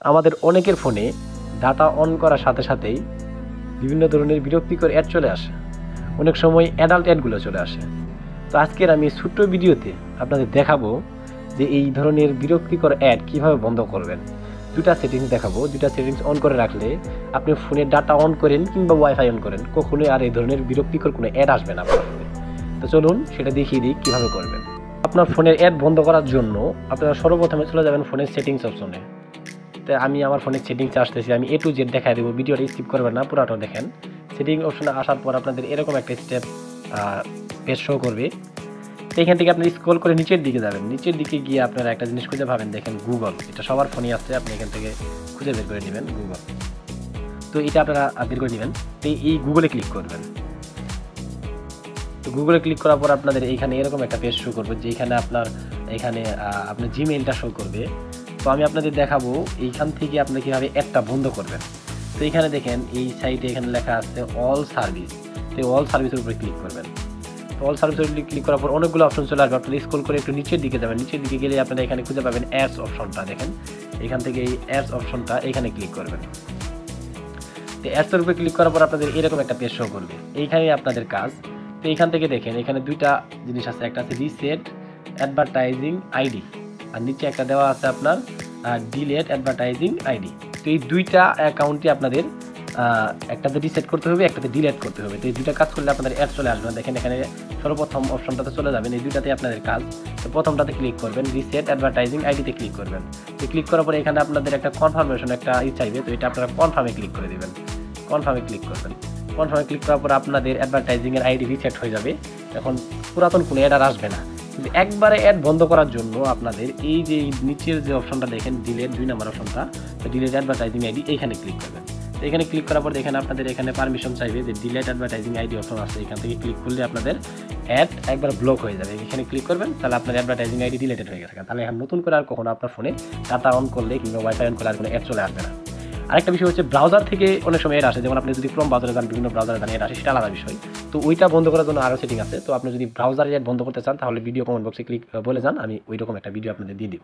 আমাদের অনেকের ফোনে ডাটা অন করার সাথে সাথেই বিভিন্ন ধরনের বিরক্তিকর অ্যাড চলে আসে, অনেক সময় অ্যাডাল্ট অ্যাডগুলো চলে আসে। তো আজকের আমি ছোট্ট ভিডিওতে আপনাদের দেখাবো যে এই ধরনের বিরক্তিকর অ্যাড কীভাবে বন্ধ করবেন। দুটা সেটিংস দেখাবো। দুটা সেটিংস অন করে রাখলে আপনি ফোনের ডাটা অন করেন কিংবা ওয়াইফাই অন করেন, কখনোই আর এই ধরনের বিরক্তিকর কোনো অ্যাড আসবে না আপনার ফোনে। তো চলুন সেটা দেখিয়ে দিই কীভাবে করবেন। আপনার ফোনের অ্যাড বন্ধ করার জন্য আপনারা সর্বপ্রথমে চলে যাবেন ফোনের সেটিংস অপশনে। তো আমি আমার ফোনের সেটিংসে আসতেছি, আমি A to Z দেখাই দেবো, ভিডিওটা স্কিপ করবেন না, পুরোটা দেখেন। সেটিং অপশনে আসার পর আপনাদের এরকম একটা স্টেপ পেজ শো করবে। তো এখান থেকে আপনি স্ক্রল করে নিচের দিকে যাবেন। নিচের দিকে গিয়ে আপনারা একটা জিনিস খুঁজে পাবেন, দেখেন গুগল। এটা সবার ফোনই আছে, আপনি এখান থেকে খুঁজে বের করে নেবেন গুগল। তো এটা আপনারা বের করে নেবেন। তো এই গুগলে ক্লিক করবেন। তো গুগলে ক্লিক করার পর আপনাদের এইখানে এরকম একটা পেজ শো করবে, যেখানে আপনার জিমেইলটা শো করবে। তো আমি আপনাদের দেখাবো এইখান থেকে আপনি কীভাবে অ্যাডটা বন্ধ করবেন। তো এখানে দেখেন এই সাইটে এখানে লেখা আছে অল সার্ভিস। তো অল সার্ভিসের উপরে ক্লিক করবেন। তো অল সার্ভিসের উপরে ক্লিক করার পর অনেকগুলো অপশন চলে আসবে। আপনারা স্ক্রল করে একটু নিচের দিকে যাবেন। নিচের দিকে গেলে আপনারা এখানে খুঁজে পাবেন অ্যাডস অপশনটা, দেখেন এখান থেকে এই অ্যাডস অপশনটা এখানে ক্লিক করবেন। তো অ্যাডসের উপরে ক্লিক করার পর আপনাদের এরকম একটা পেজ শো করবে, এইখানেই আপনাদের কাজ। তো এইখান থেকে দেখেন এখানে দুইটা জিনিস আছে, একটা আছে রিসেট অ্যাডভার্টাইজিং আইডি, আর নিচে একটা দেওয়া আছে আপনার ডিলেট অ্যাডভার্টাইজিং আইডি। তো এই দুইটা অ্যাকাউন্টই আপনাদের একটাতে রিসেট করতে হবে, একটাতে ডিলেট করতে হবে। তো এই দুইটা কাজ করলে আপনাদের অ্যাড চলে আসবে না। দেখেন এখানে সর্বপ্রথম অপশনটাতে চলে যাবেন, এই দুইটাতে আপনাদের কাজ। তো প্রথমটাতে ক্লিক করবেন, রিসেট অ্যাডভার্টাইজিং আইডিতে ক্লিক করবেন। তো ক্লিক করার পরে এখানে আপনাদের একটা কনফার্মেশন একটা চাইবে, তো এটা আপনারা কনফার্মে ক্লিক করে দেবেন। কনফার্মে ক্লিক করবেন। কনফার্মে ক্লিক করার পর আপনাদের অ্যাডভার্টাইজিংয়ের আইডি রিসেট হয়ে যাবে। এখন পুরাতন কোনো অ্যাড আর আসবে না। কিন্তু একবারে অ্যাড বন্ধ করার জন্য আপনাদের এই যে নিচের যে অপশনটা দেখেন ডিলেট, 2 নম্বর অপশনটা, তো ডিলেট অ্যাডভার্টাইজিং আইডি এইখানে ক্লিক করবেন। তো এখানে ক্লিক করার পর দেখেন আপনাদের এখানে পারমিশন চাইবে, যে ডিলেট অ্যাডভার্টাইজিং আইডি অপশন আছে, এখান থেকে ক্লিক করলে আপনাদের অ্যাড একবার ব্লক হয়ে যাবে। এখানে ক্লিক করবেন, তাহলে আপনার অ্যাডভার্টাইজিং আইডি ডিলেটেড হয়ে গেছে। তাহলে এখন নতুন করে আর কখনো আপনার ফোনে ডাটা অন করলে কিংবা ওয়াইফাই অন করলে আর কোনো অ্যাড চলে আসবে না। আরেকটা বিষয় হচ্ছে ব্রাউজার থেকে অনেক সময় এড আসে, যেমন আপনি যদি ক্রোম ব্রাউজারে যান, বিভিন্ন ব্রাউজারে যান, এড আসে, সেটা আলাদা বিষয়। তো ওইটা বন্ধ করার জন্য আরও সেটিং আছে। তো আপনি যদি ব্রাউজারে এড বন্ধ করতে চান তাহলে ভিডিও কমেন্ট বক্সে ক্লিক বলে যান, আমি ওই রকম একটা ভিডিও আপনাদের দিয়ে দিব।